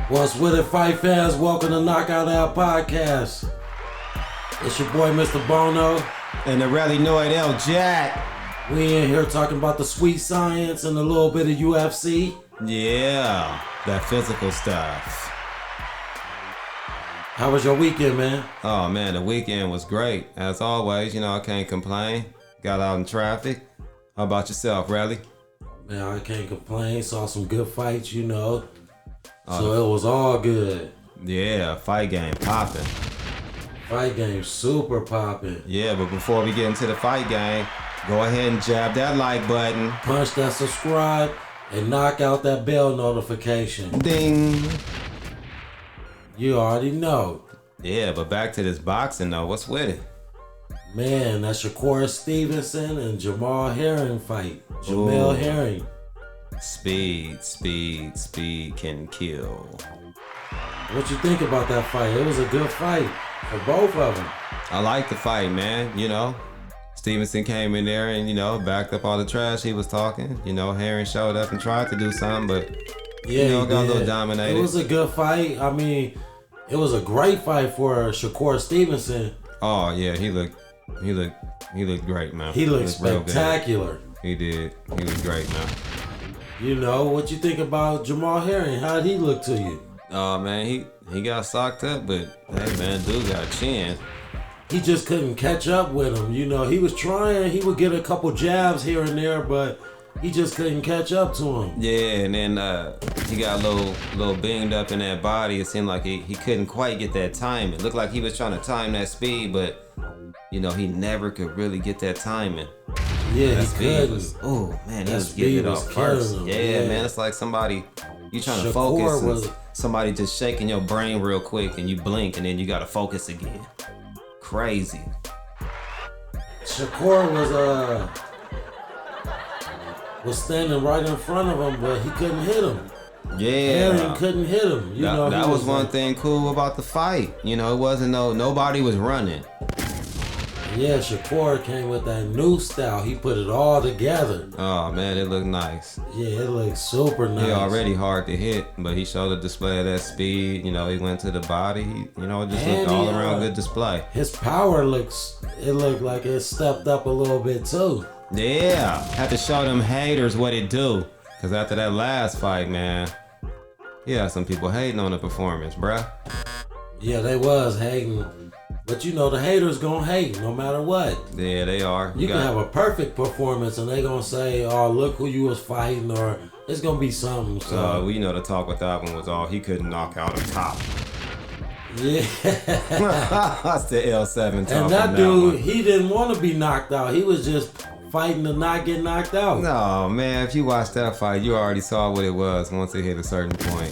What's with it, fight fans? Welcome to KnockoutAve Podcast. It's your boy, Mr. Bono. And the rally Noid L. Jack. We in here talking about the sweet science and a little bit of UFC. Yeah, that physical stuff. How was your weekend, man? Oh, man, the weekend was great. As always, I can't complain. Got out in traffic. How about yourself, Rally? Man, I can't complain. Saw some good fights, So it was all good. Yeah, fight game popping. Fight game super popping. Yeah, but before we get into the fight game, go ahead and jab that like button. Punch that subscribe and knock out that bell notification. Ding. You already know. Yeah, but back to this boxing though. What's with it? Man, that Shakur Stevenson and Jamel Herring fight. Jamel Herring. Speed can kill. What you think about that fight? It was a good fight for both of them. I like the fight, man. Stevenson came in there and, backed up all the trash he was talking. Herring showed up and tried to do something, but, got a little dominated. It was a good fight. I mean, it was a great fight for Shakur Stevenson. Oh, yeah, he looked great, man. He looked spectacular. He did. He was great, man. What you think about Jamel Herring? How did he look to you? Oh, man, he got socked up, but, hey, man, dude got a chin. He just couldn't catch up with him. He was trying. He would get a couple jabs here and there, but he just couldn't catch up to him. Yeah, and then he got a little binged up in that body. It seemed like he couldn't quite get that timing. It looked like he was trying to time that speed, but, he never could really get that timing. Yeah, that he couldn't. He was getting it off first. Yeah, man, it's like somebody, you trying to focus and somebody just shaking your brain real quick and you blink and then you got to focus again. Crazy. Shakur was standing right in front of him, but he couldn't hit him. Yeah, Herring couldn't hit him. That was one thing cool about the fight. It wasn't nobody was running. Yeah, Shakur came with that new style. He put it all together. Oh, man, it looked nice. Yeah, it looked super nice. He already hard to hit, but he showed a display of that speed. He went to the body. It just looked all around good display. His power looked like it stepped up a little bit too. Yeah, had to show them haters what it do. Because after that last fight, man, yeah, some people hating on the performance, bruh. Yeah, they was hating. But the haters gonna hate no matter what. Yeah, they are. You can have a perfect performance and they gonna say, oh, look who you was fighting, or it's gonna be something. So the talk with that one was all he couldn't knock out a cop. Yeah. That's the L7 talk. And that dude, he didn't want to be knocked out. He was just fighting to not get knocked out. No, man, if you watched that fight, you already saw what it was once it hit a certain point.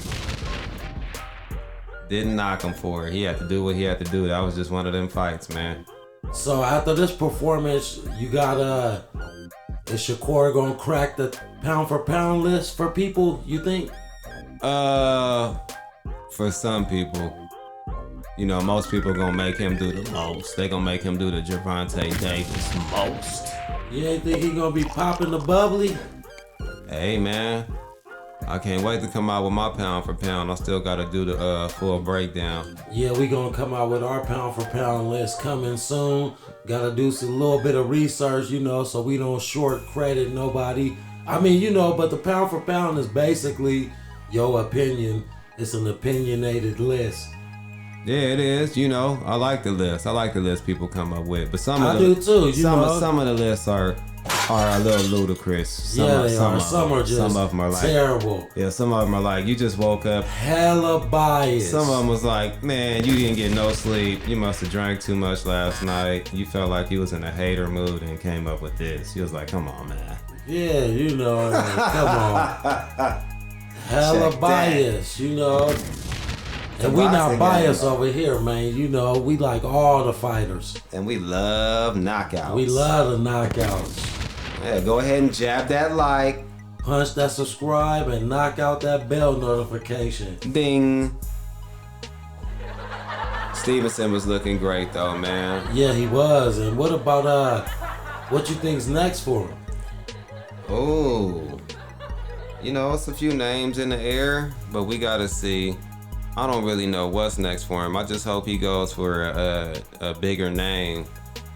Didn't knock him for it. He had to do what he had to do. That was just one of them fights, man. So after this performance, you got is Shakur gonna crack the pound for pound list for people, you think? For some people. Most people gonna make him do the most. They gonna make him do the Gervonta Davis most. You ain't think he gonna be popping the bubbly? Hey, man. I can't wait to come out with my pound for pound. I still gotta do the full breakdown. Yeah, we gonna come out with our pound for pound list coming soon. Gotta do some little bit of research, so we don't short credit nobody. I mean, but the pound for pound is basically your opinion. It's an opinionated list. Yeah, it is. I like the list. I like the list people come up with, but some of do too. Some of the lists are a little ludicrous. Some of them are like terrible. Yeah, some of them are like, you just woke up hella biased. Some of them was like, man, you didn't get no sleep. You must have drank too much last night. You felt like you was in a hater mood and came up with this. You was like, come on, man. Yeah, come on. Hella biased, And we not biased over here, man. We like all the fighters. And we love knockouts. We love the knockouts. Yeah, go ahead and jab that like. Punch that subscribe and knock out that bell notification. Ding. Stevenson was looking great though, man. Yeah, he was. And what about what you think's next for him? Oh, it's a few names in the air, but we gotta see. I don't really know what's next for him. I just hope he goes for a bigger name.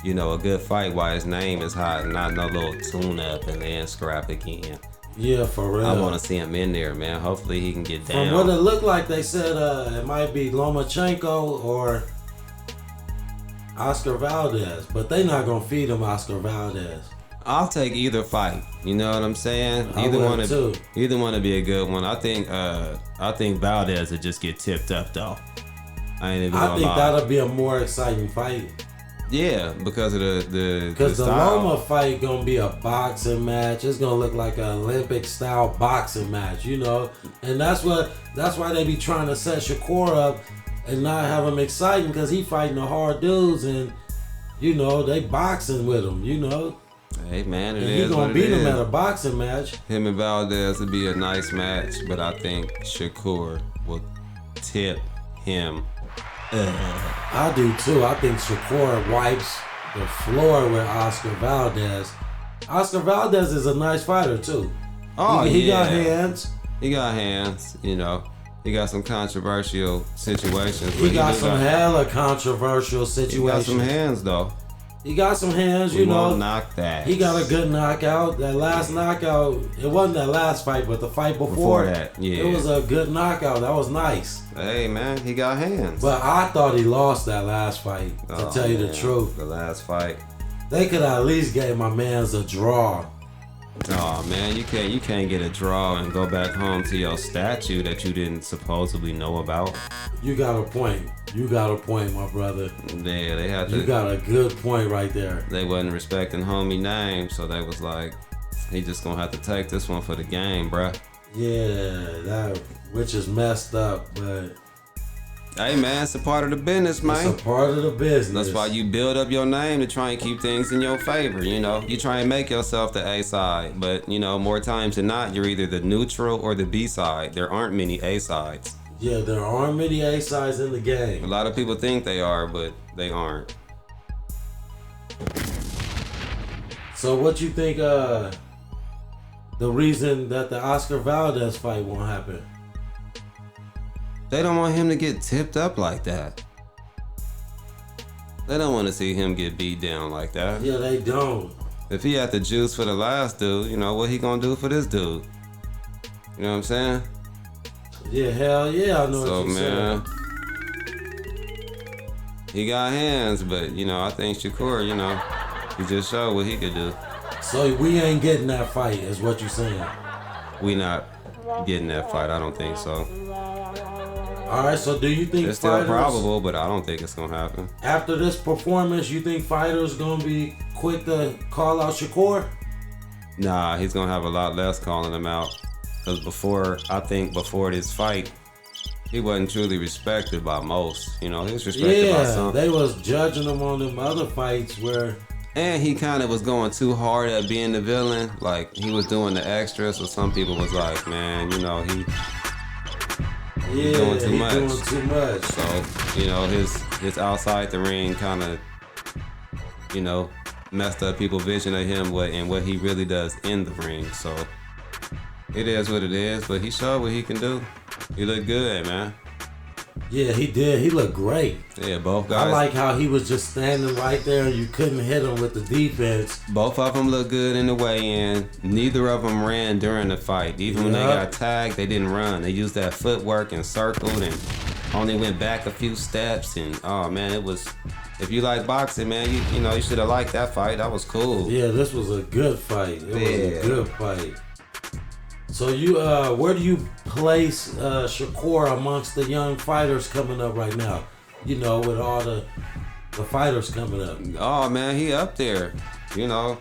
You know, a good fight while his name is hot, and not no little tune-up and then scrap again. Yeah, for real. I want to see him in there, man. Hopefully he can get down. From what it looked like, they said it might be Lomachenko or Oscar Valdez, but they not gonna feed him Oscar Valdez. I'll take either fight. You know what I'm saying? Either one to be a good one. I think Valdez would just get tipped up though. I think that'll be a more exciting fight. Yeah, because of the Loma fight gonna be a boxing match. It's gonna look like an Olympic style boxing match, you know. And that's why they be trying to set Shakur up and not have him exciting, because he fighting the hard dudes, and you know they boxing with him, you know. Hey man, he gonna beat him at a boxing match. Him and Valdez would be a nice match, but I think Shakur will tip him. I do too. I think Shakur wipes the floor with Oscar Valdez. Oscar Valdez is a nice fighter too. Oh, he got hands. He got hands, you know. He got some controversial situations. He got some hella controversial situations. He got some hands though. He got some hands, you know. Knock that. He got a good knockout. That last knockout, it wasn't that last fight, but the fight before that, yeah. It was a good knockout. That was nice. Hey, man, he got hands. But I thought he lost that last fight, to tell you the truth. The last fight. They could at least gave my mans a draw. Oh man, you can't get a draw and go back home to your statue that you didn't supposedly know about. You got a point. You got a point, my brother. Yeah, they had to. You got a good point right there. They wasn't respecting homie name, so they was like, he just gonna have to take this one for the game, bruh. Yeah, which is messed up, but hey man, it's a part of the business, man. It's a part of the business. That's why you build up your name to try and keep things in your favor, you know. You try and make yourself the A side, but you know, more times than not, you're either the neutral or the B side. There aren't many A sides. Yeah, there aren't many A sides in the game. A lot of people think they are, but they aren't. So what you think the reason that the Oscar Valdez fight won't happen? They don't want him to get tipped up like that. They don't want to see him get beat down like that. Yeah, they don't. If he had the juice for the last dude, you know, what he gonna do for this dude? You know what I'm saying? Yeah, hell yeah, I know what you're saying. He got hands, but, you know, I think Shakur, you know, he just showed what he could do. So we ain't getting that fight, is what you're saying? We not getting that fight, I don't think so. All right, so do you think it's still probable, but I don't think it's going to happen. After this performance, you think fighters going to be quick to call out Shakur? Nah, he's going to have a lot less calling him out. Because before this fight, he wasn't truly respected by most. You know, he was respected by some. Yeah, they was judging him on them other fights where... And he kind of was going too hard at being the villain. Like, he was doing the extra, so some people was like, man, you know, he doing too much. So, you know, his outside the ring kind of, you know, messed up people's vision of him and what he really does in the ring. So, it is what it is, but he showed what he can do. He looked good, man. Yeah, he did. He looked great. Yeah, both guys. I like how he was just standing right there and you couldn't hit him with the defense. Both of them looked good in the weigh-in. Neither of them ran during the fight. Even when they got tagged, they didn't run. They used that footwork and circled and only went back a few steps. And, oh, man, it was... If you like boxing, man, you know, you should have liked that fight. That was cool. Yeah, this was a good fight. It was a good fight. So where do you place Shakur amongst the young fighters coming up right now? You know, with all the fighters coming up. Oh man, he up there. You know,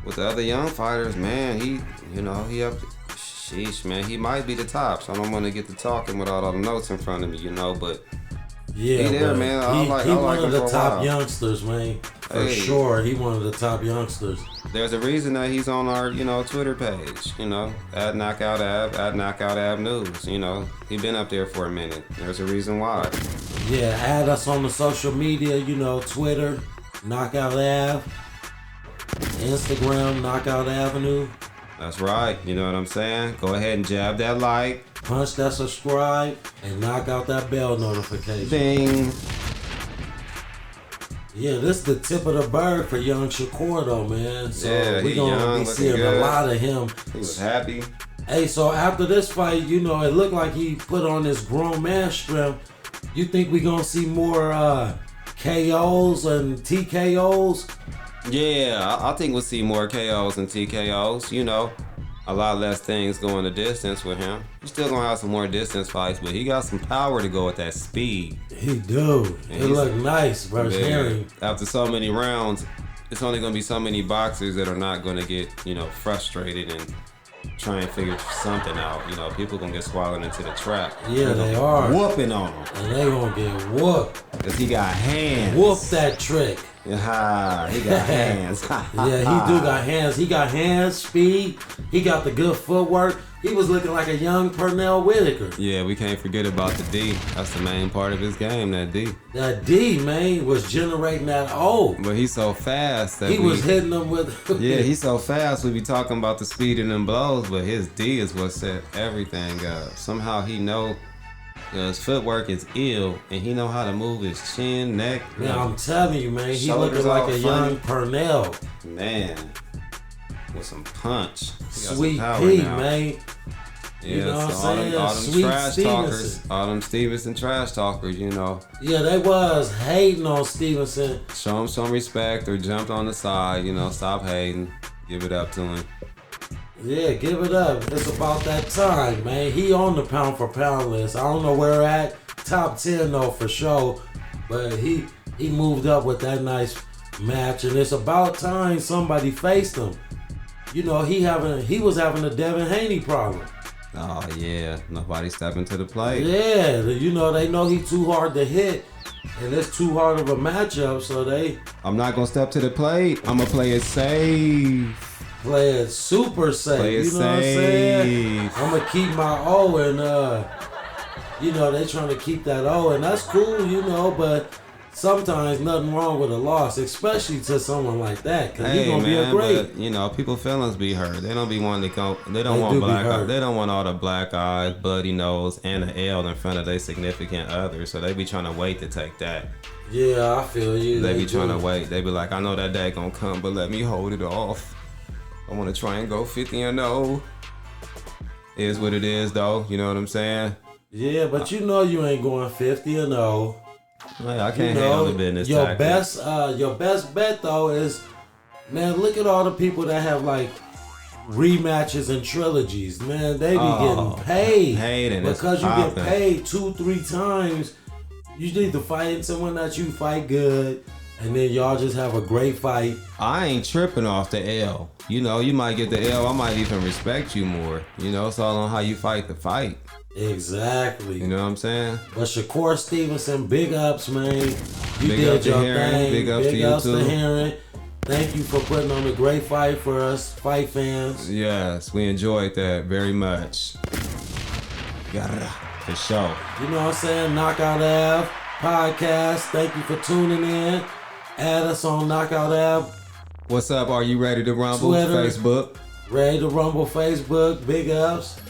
with the other young fighters, man, he up. Sheesh, man, he might be the top. So I don't want to get to talking without all the notes in front of me, you know, but. Yeah, he there, man. He one of the top youngsters, man. For sure, he one of the top youngsters. There's a reason that he's on our, you know, Twitter page, you know, at KnockoutAve, at KnockoutAve News, you know. He been up there for a minute. There's a reason why. Yeah, add us on the social media, you know, Twitter, KnockoutAve, Instagram, Knockout Avenue. That's right. You know what I'm saying? Go ahead and jab that like. Punch that subscribe and knock out that bell notification. Ding. Yeah, this is the tip of the bird for young Shakur though, man. So yeah, we're gonna be seeing good. a lot of him. He was happy. Hey, so after this fight, you know, it looked like he put on his grown man strength. You think we gonna see more KOs and TKOs? Yeah, I think we'll see more KOs and TKOs. You know, a lot less things going the distance with him. He's still gonna have some more distance fights, but he got some power to go with that speed. He do. And It look nice versus Herring. After so many rounds, it's only gonna be so many boxers that are not gonna get, you know, frustrated and try and figure something out. You know, people gonna get swallowed into the trap. Yeah, they are. Whooping on him. And they gonna get whooped. Cause he got hands. Whoop that trick. Yeah, he got hands. Yeah, he do got hands. He got hands, speed. He got the good footwork. He was looking like a young Pernell Whitaker. Yeah, we can't forget about the D. That's the main part of his game, that D. That D, man, was generating that O. But he's so fast that he was hitting them with... Yeah, he's so fast. We be talking about the speed and them blows, but his D is what set everything up. Somehow he know... his footwork is ill, and he know how to move his chin, neck. Yeah, I'm telling you, man, he looking like a young Pernell. Man, with some punch. Sweet P, man. Yeah, you know what I'm so saying? all them Sweet trash Stevenson. talkers, all them Stevenson trash talkers, you know. Yeah, they was hating on Stevenson. Show him some respect or jumped on the side, you know, stop hating. Give it up to him. Yeah, give it up. It's about that time, man. He on the pound for pound list. I don't know where at. Top 10 though for sure. But he moved up with that nice match, and it's about time somebody faced him. You know, he was having a Devin Haney problem. Oh yeah, nobody stepping to the plate. Yeah, you know, they know he too hard to hit, and it's too hard of a matchup, so they... I'm not gonna step to the plate. I'm gonna play it safe. Play it super safe. Play it you know what I'm saying? I'm gonna keep my O, and you know, they trying to keep that O, and that's cool, you know, but sometimes nothing wrong with a loss, especially to someone like that, because he's gonna be a great. But, you know, people's feelings be hurt. They don't be wanting to go. They don't want black eyes. They don't want all the black eyes, bloody nose, and an L in front of their significant other. So they be trying to wait to take that. Yeah, I feel you. They be trying to wait. They be like, I know that day gonna come, but let me hold it off. I want to try and go 50-0. Is what it is, though. You know what I'm saying? Yeah, but you know you ain't going 50-0. Man, I can't handle the business. Your best bet though is, man, look at all the people that have like rematches and trilogies. Man, they be getting paid because you get paid 2-3 times. You need to fight someone that you fight good, and then y'all just have a great fight. I ain't tripping off the L. You know, you might get the L. I might even respect you more. You know, it's all on how you fight the fight. Exactly. You know what I'm saying? But Shakur Stevenson, big ups, man. You big did your Herring. thing. Big ups to you too. Herring. Thank you for putting on a great fight for us fight fans. Yes, we enjoyed that very much. For sure. You know what I'm saying? Knockout Ave Podcast. Thank you for tuning in. Add us on Knockout Ave. What's up? Are you ready to rumble? Twitter. Facebook. Ready to rumble Facebook. Big ups.